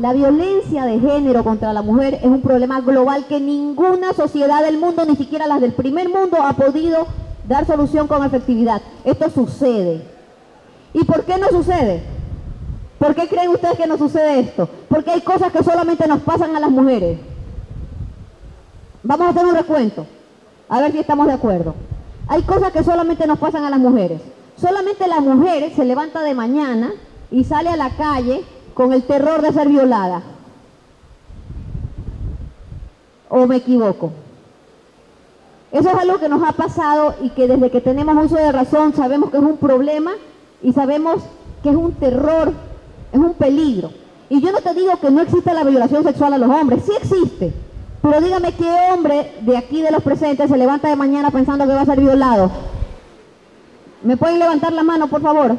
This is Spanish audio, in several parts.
La violencia de género contra la mujer es un problema global que ninguna sociedad del mundo, ni siquiera las del primer mundo, ha podido dar solución con efectividad. Esto sucede. ¿Y por qué no sucede? ¿Por qué creen ustedes que no sucede esto? Porque hay cosas que solamente nos pasan a las mujeres. Vamos a hacer un recuento, a ver si estamos de acuerdo. Hay cosas que solamente nos pasan a las mujeres. Solamente la mujer se levanta de mañana y sale a la calle con el terror de ser violada. ¿O me equivoco? Eso es algo que nos ha pasado y que desde que tenemos uso de razón sabemos que es un problema y sabemos que es un terror, es un peligro. Y yo no te digo que no existe la violación sexual a los hombres, sí existe. Pero dígame qué hombre de aquí de los presentes se levanta de mañana pensando que va a ser violado. ¿Me pueden levantar la mano, por favor?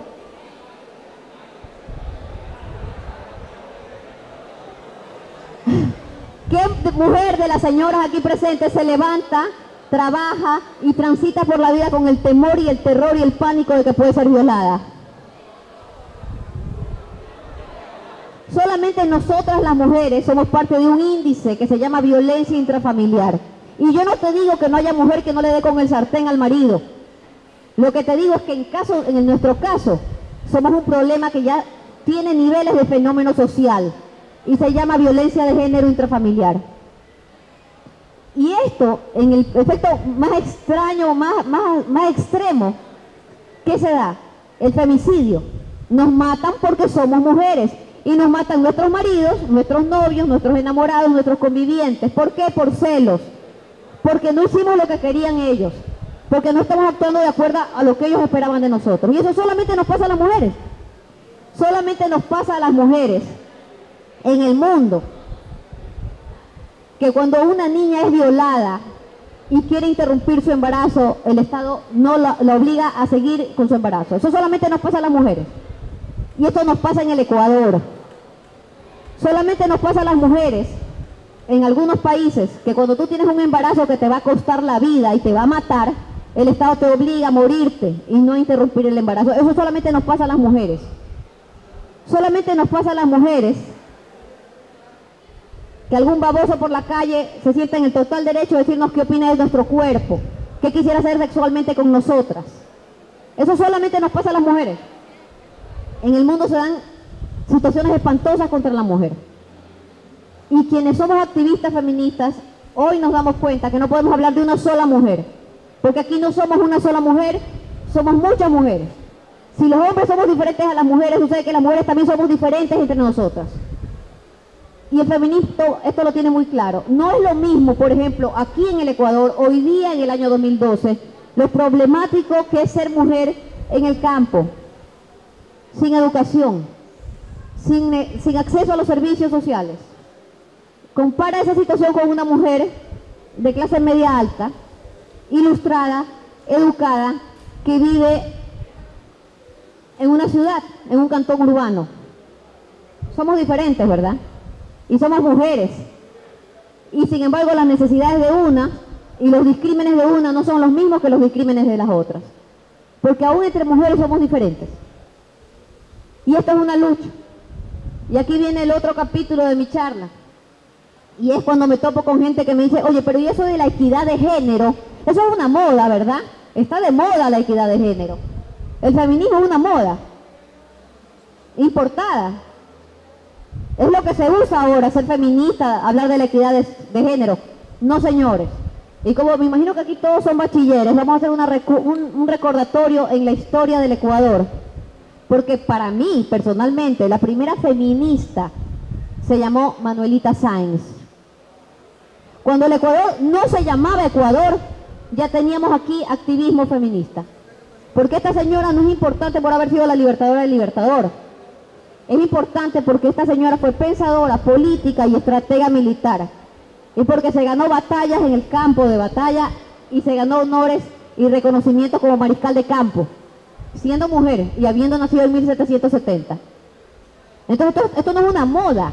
¿Qué mujer de las señoras aquí presentes se levanta, trabaja y transita por la vida con el temor y el terror y el pánico de que puede ser violada? Solamente nosotras las mujeres somos parte de un índice que se llama violencia intrafamiliar. Y yo no te digo que no haya mujer que no le dé con el sartén al marido. Lo que te digo es que en nuestro caso, somos un problema que ya tiene niveles de fenómeno social y se llama violencia de género intrafamiliar. Y esto, en el efecto más extraño, más extremo, ¿qué se da? El femicidio. Nos matan porque somos mujeres. Y nos matan nuestros maridos, nuestros novios, nuestros enamorados, nuestros convivientes. ¿Por qué? Por celos. Porque no hicimos lo que querían ellos. Porque no estamos actuando de acuerdo a lo que ellos esperaban de nosotros. Y eso solamente nos pasa a las mujeres. Solamente nos pasa a las mujeres en el mundo. Que cuando una niña es violada y quiere interrumpir su embarazo, el Estado no la obliga a seguir con su embarazo. Eso solamente nos pasa a las mujeres. Y esto nos pasa en el Ecuador. Solamente nos pasa a las mujeres en algunos países que cuando tú tienes un embarazo que te va a costar la vida y te va a matar, el Estado te obliga a morirte y no a interrumpir el embarazo. Eso solamente nos pasa a las mujeres. Solamente nos pasa a las mujeres que algún baboso por la calle se sienta en el total derecho de decirnos qué opina de nuestro cuerpo, qué quisiera hacer sexualmente con nosotras. Eso solamente nos pasa a las mujeres. En el mundo se dan situaciones espantosas contra la mujer. Y quienes somos activistas feministas, hoy nos damos cuenta que no podemos hablar de una sola mujer. Porque aquí no somos una sola mujer, somos muchas mujeres. Si los hombres somos diferentes a las mujeres, sucede que las mujeres también somos diferentes entre nosotras. Y el feminismo esto lo tiene muy claro. No es lo mismo, por ejemplo, aquí en el Ecuador, hoy día en el año 2012, lo problemático que es ser mujer en el campo, sin educación, sin acceso a los servicios sociales. Compara esa situación con una mujer de clase media alta, ilustrada, educada, que vive en una ciudad, en un cantón urbano. Somos diferentes, ¿verdad? Y somos mujeres. Y sin embargo las necesidades de una y los discrímenes de una no son los mismos que los discrímenes de las otras. Porque aún entre mujeres somos diferentes. Y esto es una lucha. Y aquí viene el otro capítulo de mi charla. Y es cuando me topo con gente que me dice, oye, pero ¿y eso de la equidad de género? Eso es una moda, ¿verdad? Está de moda la equidad de género. El feminismo es una moda importada. Es lo que se usa ahora, ser feminista, hablar de la equidad de género. No, señores. Y como me imagino que aquí todos son bachilleres, vamos a hacer un recordatorio en la historia del Ecuador. Porque para mí, personalmente, la primera feminista se llamó Manuelita Sáenz. Cuando el Ecuador no se llamaba Ecuador, ya teníamos aquí activismo feminista. Porque esta señora no es importante por haber sido la libertadora del Libertador. Es importante porque esta señora fue pensadora, política y estratega militar. Y porque se ganó batallas en el campo de batalla y se ganó honores y reconocimientos como mariscal de campo, siendo mujer y habiendo nacido en 1770. Entonces esto no es una moda.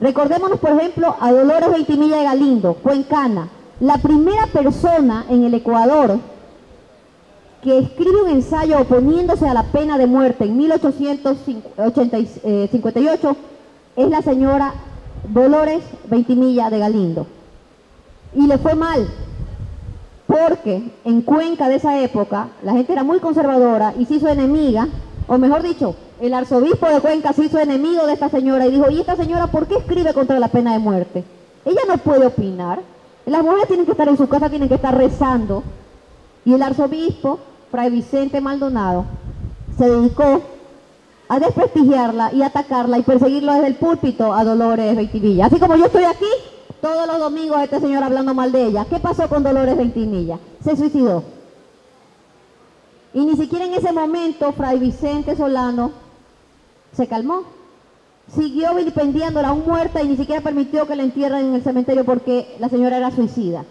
Recordémonos, por ejemplo, a Dolores Veintimilla de Galindo, cuencana, la primera persona en el Ecuador que escribe un ensayo oponiéndose a la pena de muerte en 1858, es la señora Dolores Veintimilla de Galindo. Y le fue mal, porque en Cuenca de esa época la gente era muy conservadora y se hizo enemiga, o mejor dicho, el arzobispo de Cuenca se hizo enemigo de esta señora y dijo, ¿y esta señora por qué escribe contra la pena de muerte? Ella no puede opinar. Las mujeres tienen que estar en su casa, tienen que estar rezando. Y el arzobispo, Fray Vicente Maldonado, se dedicó a desprestigiarla y atacarla y perseguirlo desde el púlpito a Dolores Veintimilla. Así como yo estoy aquí todos los domingos este señor hablando mal de ella. ¿Qué pasó con Dolores Veintimilla? Se suicidó. Y ni siquiera en ese momento Fray Vicente Solano se calmó. Siguió vilipendiándola aún muerta y ni siquiera permitió que la entierren en el cementerio porque la señora era suicida.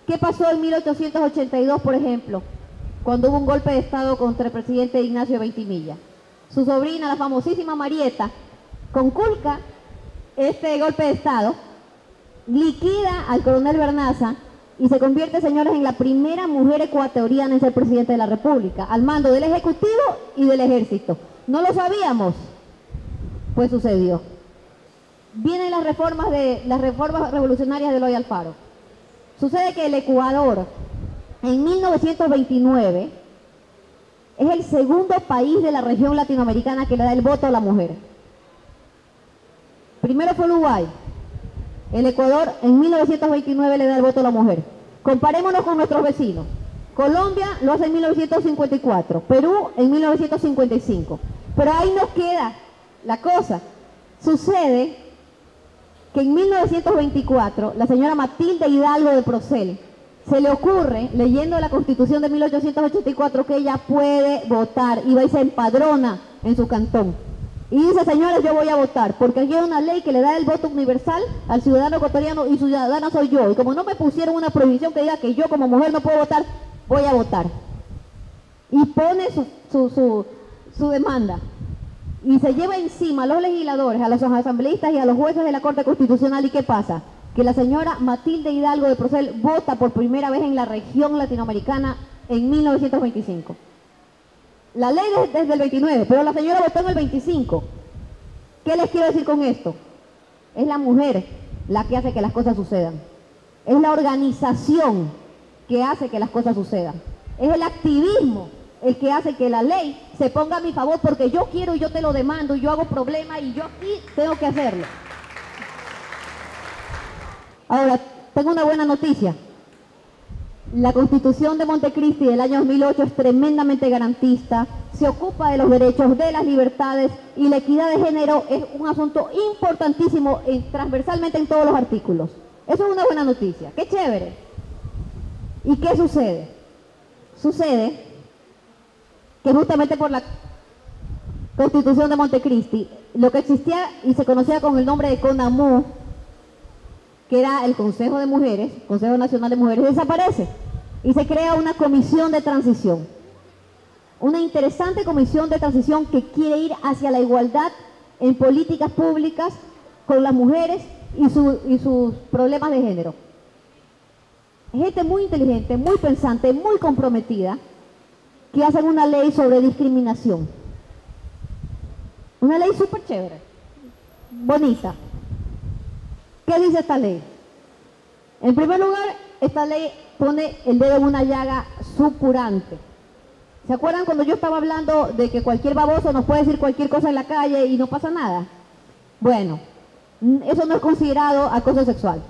¿Qué pasó en 1882, por ejemplo, cuando hubo un golpe de Estado contra el presidente Ignacio Veintimilla? Su sobrina, la famosísima Marieta, conculca este golpe de Estado, liquida al coronel Bernaza y se convierte, señores, en la primera mujer ecuatoriana en ser presidente de la República, al mando del Ejecutivo y del Ejército. ¿No lo sabíamos? Pues sucedió. Vienen las reformas revolucionarias de Eloy Alfaro. Sucede que el Ecuador, en 1929, es el segundo país de la región latinoamericana que le da el voto a la mujer. Primero fue Uruguay. El Ecuador en 1929 le da el voto a la mujer. Comparémonos con nuestros vecinos. Colombia lo hace en 1954, Perú en 1955. Pero ahí no queda la cosa. Sucede que en 1924 la señora Matilde Hidalgo de Procel se le ocurre, leyendo la Constitución de 1884, que ella puede votar y va y se empadrona en su cantón. Y dice, señores, yo voy a votar, porque aquí hay una ley que le da el voto universal al ciudadano ecuatoriano y su ciudadana soy yo. Y como no me pusieron una prohibición que diga que yo como mujer no puedo votar, voy a votar. Y pone su demanda. Y se lleva encima a los legisladores, a los asambleístas y a los jueces de la Corte Constitucional. ¿Y qué pasa? Que la señora Matilde Hidalgo de Procel vota por primera vez en la región latinoamericana en 1925. La ley desde el 29, pero la señora votó en el 25. ¿Qué les quiero decir con esto? Es la mujer la que hace que las cosas sucedan. Es la organización que hace que las cosas sucedan. Es el activismo el que hace que la ley se ponga a mi favor porque yo quiero y yo te lo demando y yo hago problema y yo aquí tengo que hacerlo. Ahora, tengo una buena noticia. La Constitución de Montecristi del año 2008 es tremendamente garantista, se ocupa de los derechos, de las libertades y la equidad de género es un asunto importantísimo transversalmente en todos los artículos. Eso es una buena noticia. ¡Qué chévere! ¿Y qué sucede? Sucede que justamente por la Constitución de Montecristi, lo que existía y se conocía con el nombre de CONAMU, que era el Consejo de Mujeres, Consejo Nacional de Mujeres, desaparece y se crea una comisión de transición. Una interesante comisión de transición que quiere ir hacia la igualdad en políticas públicas con las mujeres y sus problemas de género. Gente muy inteligente, muy pensante, muy comprometida, que hacen una ley sobre discriminación. Una ley súper chévere, bonita. ¿Qué dice esta ley? En primer lugar, esta ley pone el dedo en una llaga supurante. ¿Se acuerdan cuando yo estaba hablando de que cualquier baboso nos puede decir cualquier cosa en la calle y no pasa nada? Bueno, eso no es considerado acoso sexual.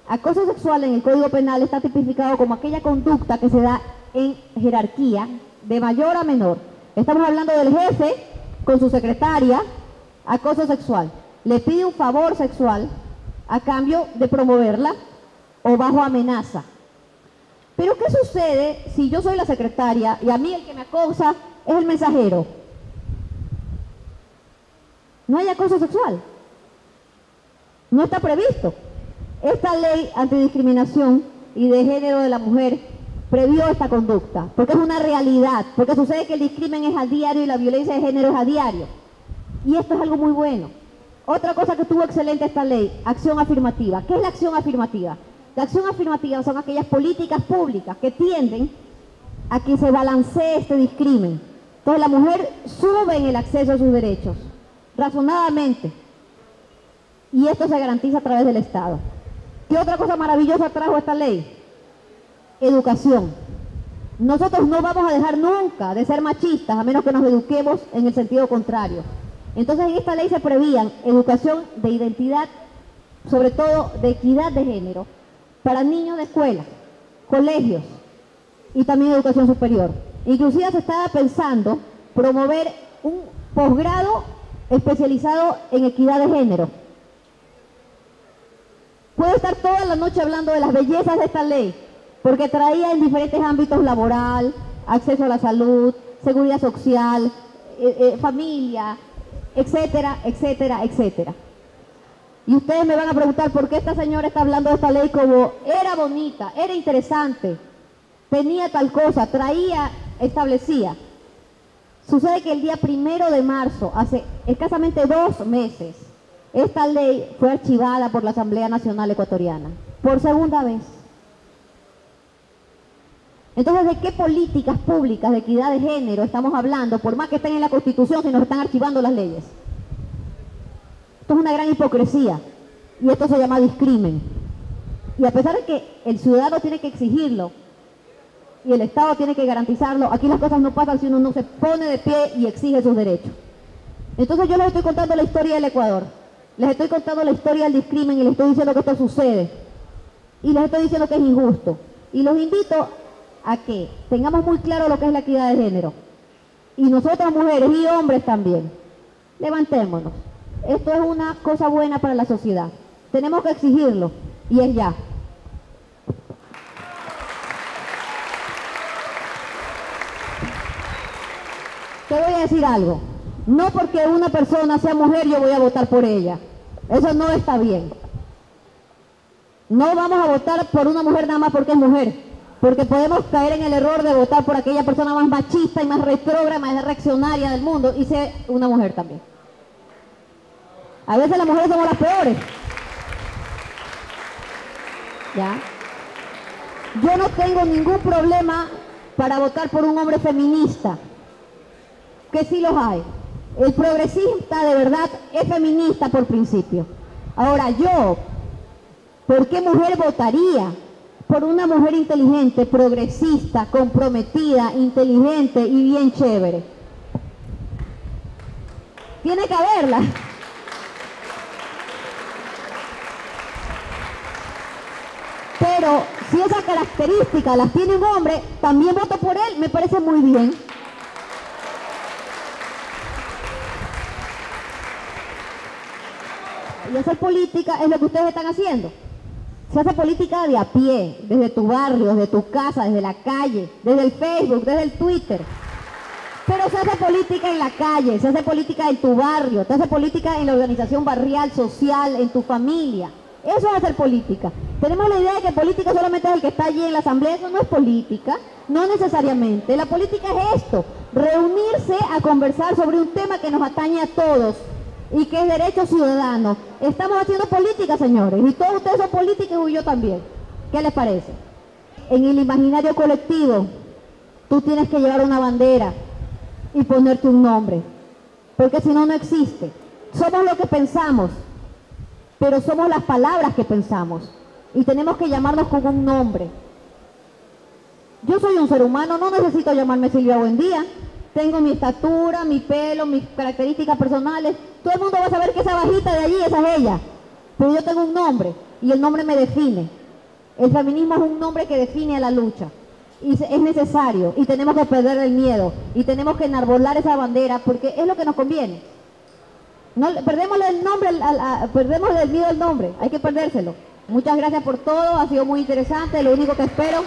Acoso sexual en el Código Penal está tipificado como aquella conducta que se da en jerarquía de mayor a menor. Estamos hablando del jefe con su secretaria, acoso sexual. Le pide un favor sexual a cambio de promoverla o bajo amenaza. Pero ¿qué sucede si yo soy la secretaria y a mí el que me acosa es el mensajero? No hay acoso sexual. No está previsto. Esta ley antidiscriminación y de género de la mujer previó esta conducta, porque es una realidad, porque sucede que el discrimen es a diario y la violencia de género es a diario. Y esto es algo muy bueno. Otra cosa que estuvo excelente esta ley, acción afirmativa. ¿Qué es la acción afirmativa? La acción afirmativa son aquellas políticas públicas que tienden a que se balancee este discrimen. Entonces la mujer sube en el acceso a sus derechos. razonadamente. Y esto se garantiza a través del Estado. ¿Qué otra cosa maravillosa trajo esta ley? Educación. Nosotros no vamos a dejar nunca de ser machistas a menos que nos eduquemos en el sentido contrario. Entonces en esta ley se prevían educación de identidad, sobre todo de equidad de género, para niños de escuela, colegios y también educación superior. Inclusive se estaba pensando promover un posgrado especializado en equidad de género. Puedo estar toda la noche hablando de las bellezas de esta ley, porque traía en diferentes ámbitos laboral, acceso a la salud, seguridad social, familia, etcétera, etcétera, etcétera. Y ustedes me van a preguntar por qué esta señora está hablando de esta ley como era bonita, era interesante, tenía tal cosa, traía, establecía. Sucede que el día 1 de marzo, hace escasamente 2 meses, esta ley fue archivada por la Asamblea Nacional Ecuatoriana, por segunda vez. Entonces, ¿de qué políticas públicas de equidad de género estamos hablando, por más que estén en la Constitución, si nos están archivando las leyes? Esto es una gran hipocresía, y esto se llama discrimen. Y a pesar de que el ciudadano tiene que exigirlo, y el Estado tiene que garantizarlo, aquí las cosas no pasan si uno no se pone de pie y exige sus derechos. Entonces yo les estoy contando la historia del Ecuador, les estoy contando la historia del discrimen y les estoy diciendo que esto sucede, y les estoy diciendo que es injusto. Y los invito a que tengamos muy claro lo que es la equidad de género. Y nosotras mujeres y hombres también, levantémonos. Esto es una cosa buena para la sociedad. Tenemos que exigirlo, y es ya. Te voy a decir algo. No porque una persona sea mujer yo voy a votar por ella. Eso no está bien. No vamos a votar por una mujer nada más porque es mujer. Porque podemos caer en el error de votar por aquella persona más machista y más retrógrada, más reaccionaria del mundo y ser una mujer también. A veces las mujeres somos las peores. ¿Ya? Yo no tengo ningún problema para votar por un hombre feminista, que sí los hay. El progresista de verdad es feminista por principio. Ahora yo, ¿por qué mujer votaría? Por una mujer inteligente, progresista, comprometida, inteligente y bien chévere. Tiene que haberla. Pero si esas características las tiene un hombre, también voto por él, me parece muy bien. Y hacer política es lo que ustedes están haciendo. Se hace política de a pie, desde tu barrio, desde tu casa, desde la calle, desde el Facebook, desde el Twitter. Pero se hace política en la calle, se hace política en tu barrio, se hace política en la organización barrial, social, en tu familia. Eso es hacer política. Tenemos la idea de que política solamente es el que está allí en la asamblea. Eso no es política, no necesariamente. La política es esto, reunirse a conversar sobre un tema que nos atañe a todos y que es derecho ciudadano. Estamos haciendo política, señores, y todos ustedes son políticos y yo también. ¿Qué les parece? En el imaginario colectivo, tú tienes que llevar una bandera y ponerte un nombre, porque si no, no existe. Somos lo que pensamos, pero somos las palabras que pensamos, y tenemos que llamarnos con un nombre. Yo soy un ser humano, no necesito llamarme Silvia Buendía. Tengo mi estatura, mi pelo, mis características personales. Todo el mundo va a saber que esa bajita de allí, esa es ella. Pero yo tengo un nombre y el nombre me define. El feminismo es un nombre que define a la lucha. Y es necesario y tenemos que perder el miedo y tenemos que enarbolar esa bandera porque es lo que nos conviene. No, perdemos el nombre, perdemos el miedo al nombre, hay que perdérselo. Muchas gracias por todo, ha sido muy interesante, lo único que espero...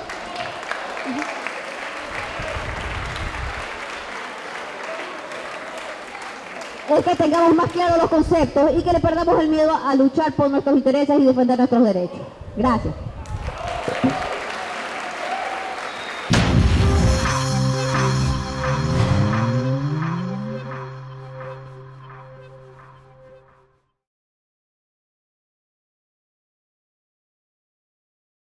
es que tengamos más claros los conceptos y que le perdamos el miedo a luchar por nuestros intereses y defender nuestros derechos. Gracias.